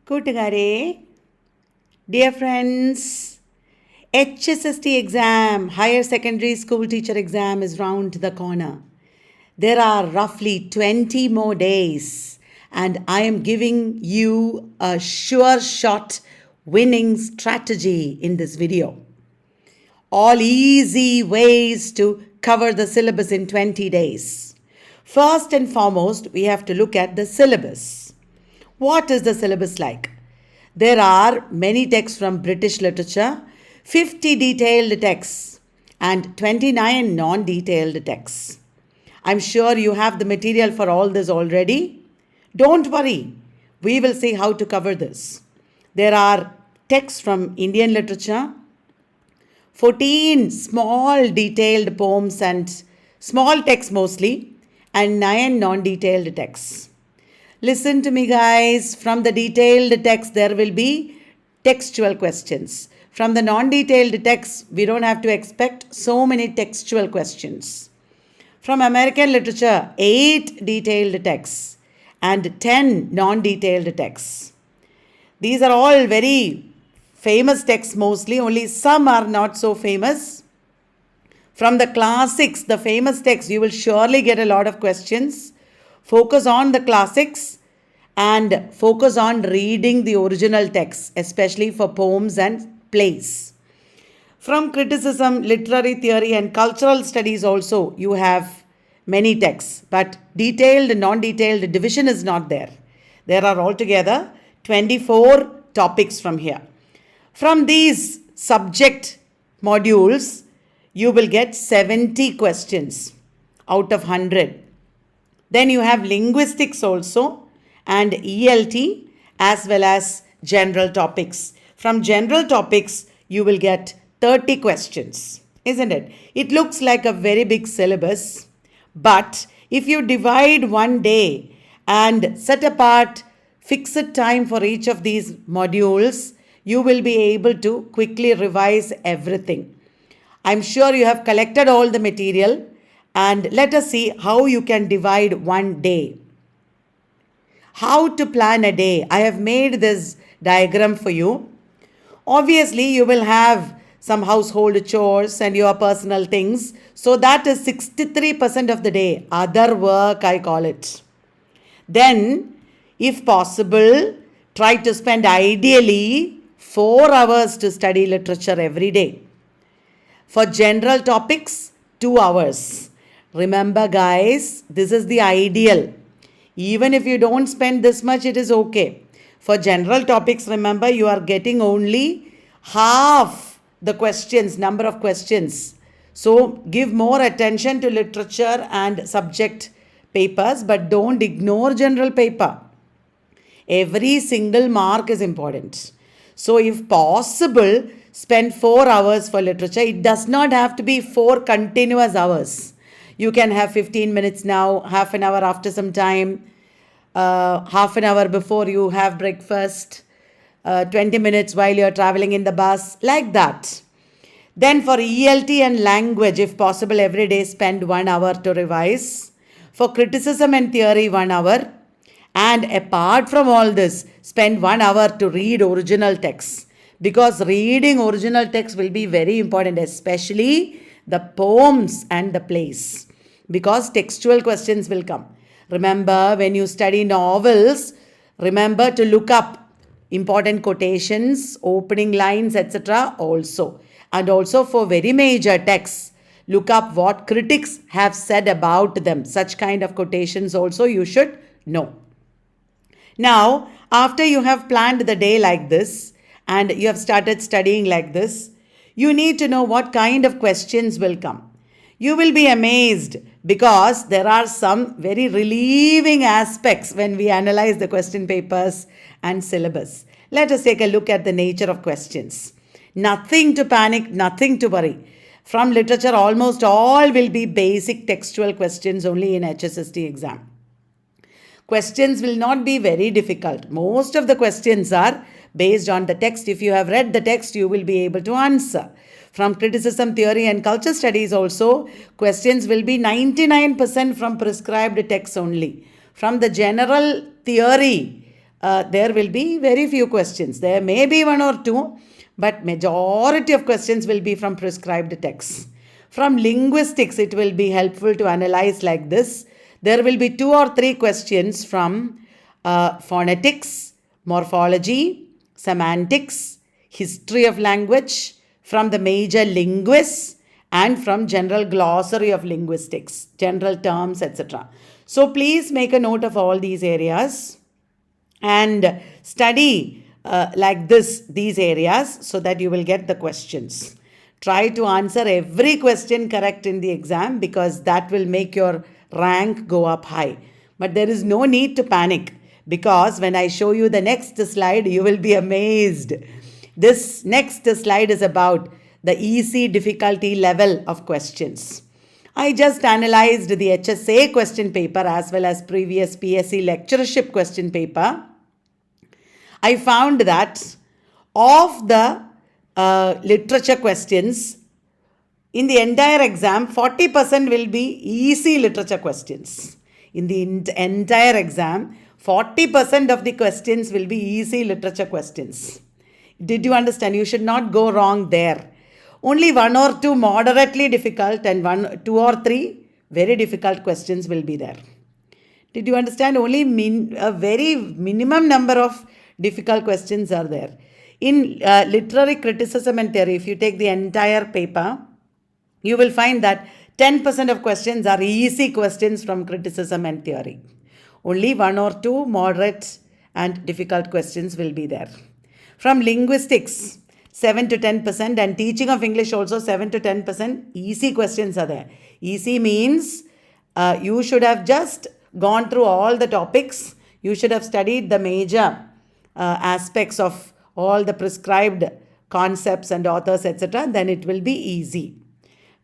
കൂട്ടുകാരെ, dear friends, HSST exam, Higher Secondary School Teacher exam is round the corner. There are roughly 20 more days and I am giving you a sure shot winning strategy in this video. All easy ways to cover the syllabus in 20 days. First and foremost, we have to look at the syllabus. What is the syllabus like? There are many texts from British literature, 50 detailed texts and 29 non-detailed texts. I'm sure you have the material for all this already. Don't worry, we will see how to cover this. There are texts from Indian literature, 14 small detailed poems and small texts mostly, and 9 non-detailed texts. Listen to me guys, from the detailed text there will be textual questions. From the non-detailed text, we don't have to expect so many textual questions. From American literature, 8 detailed texts and 10 non-detailed texts. These are all very famous texts mostly, only some are not so famous. From the classics, the famous texts, you will surely get a lot of questions. Focus on the classics and focus on reading the original text, especially for poems and plays. From criticism, literary theory and cultural studies also, you have many texts, but detailed and non-detailed division is not there. There are altogether 24 topics from here. From these subject modules, you will get 70 questions out of 100. Then you have linguistics also and ELT as well as general topics. From general topics, you will get 30 questions, isn't it? It looks like a very big syllabus, but if you divide one day and set apart fixed time for each of these modules, you will be able to quickly revise everything. I'm sure you have collected all the material. And let us see how you can divide one day. How to plan a day. I have made this diagram for you. Obviously, you will have some household chores and your personal things. So that is 63% of the day. Other work, I call it. Then, if possible, try to spend ideally 4 hours to study literature every day. For general topics, 2 hours. Remember guys, this is the ideal. Even if you don't spend this much, it is okay. For general topics, remember you are getting only half the questions, number of questions. So give more attention to literature and subject papers, but don't ignore general paper. Every single mark is important. So if possible, spend 4 hours for literature. It does not have to be 4 continuous hours. You can have 15 minutes now, half an hour after some time, half an hour before you have breakfast, 20 minutes while you're traveling in the bus, like that. Then for ELT and language, if possible, every day spend 1 hour to revise. For criticism and theory, 1 hour. And apart from all this, spend 1 hour to read original texts. Because reading original text will be very important, especially the poems and the plays, because textual questions will come. Remember, when you study novels, remember to look up important quotations, opening lines, etc. also. And also for very major texts, look up what critics have said about them. Such kind of quotations also you should know. Now, after you have planned the day like this and you have started studying like this, you need to know what kind of questions will come. You will be amazed because there are some very relieving aspects when we analyze the question papers and syllabus. Let us take a look at the nature of questions. Nothing to panic, nothing to worry. From literature, almost all will be basic textual questions only in HSST exam. Questions will not be very difficult. Most of the questions are based on the text. If you have read the text, you will be able to answer. From criticism, theory and culture studies also, questions will be 99% from prescribed texts only. From the general theory there will be very few questions. There may be one or two, but majority of questions will be from prescribed texts. From linguistics, it will be helpful to analyze like this. There will be 2 or 3 questions from phonetics, morphology, semantics, history of language, from the major linguists, and from general glossary of linguistics, general terms, etc. So please make a note of all these areas and study like this, these areas, so that you will get the questions. Try to answer every question correct in the exam, because that will make your rank go up high. But there is no need to panic, because when I show you the next slide, you will be amazed. This next slide is about the easy difficulty level of questions. I just analyzed the HSA question paper as well as previous PSC lectureship question paper. I found that of the literature questions, in the entire exam, 40% will be easy literature questions. In the entire exam, 40% of the questions will be easy literature questions. Did you understand? You should not go wrong there. Only 1 or 2 moderately difficult and 2 or 3 very difficult questions will be there. Did you understand? Only a very minimum number of difficult questions are there. In literary criticism and theory, if you take the entire paper, you will find that 10% of questions are easy questions from criticism and theory. Only 1 or 2 moderate and difficult questions will be there. From linguistics, 7 to 10%, and teaching of English also 7 to 10% easy questions are there. Easy means you should have just gone through all the topics. You should have studied the major aspects of all the prescribed concepts and authors, etc. Then it will be easy.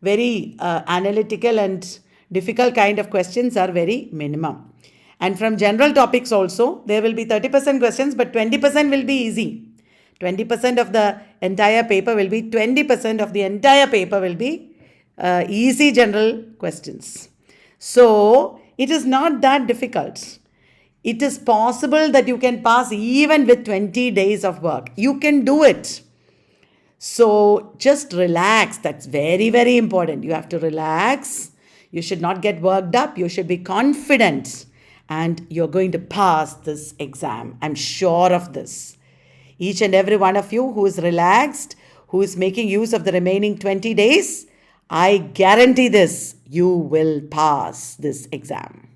Very analytical and difficult kind of questions are very minimum. And from general topics also, there will be 30% questions, but 20% will be easy. 20% of the entire paper will be, 20% of the entire paper will be easy general questions. So, it is not that difficult. It is possible that you can pass even with 20 days of work. You can do it. So, just relax. That's very, very important. You have to relax. You should not get worked up. You should be confident. And you're going to pass this exam. I'm sure of this. Each and every one of you who is relaxed, who is making use of the remaining 20 days, I guarantee this, you will pass this exam.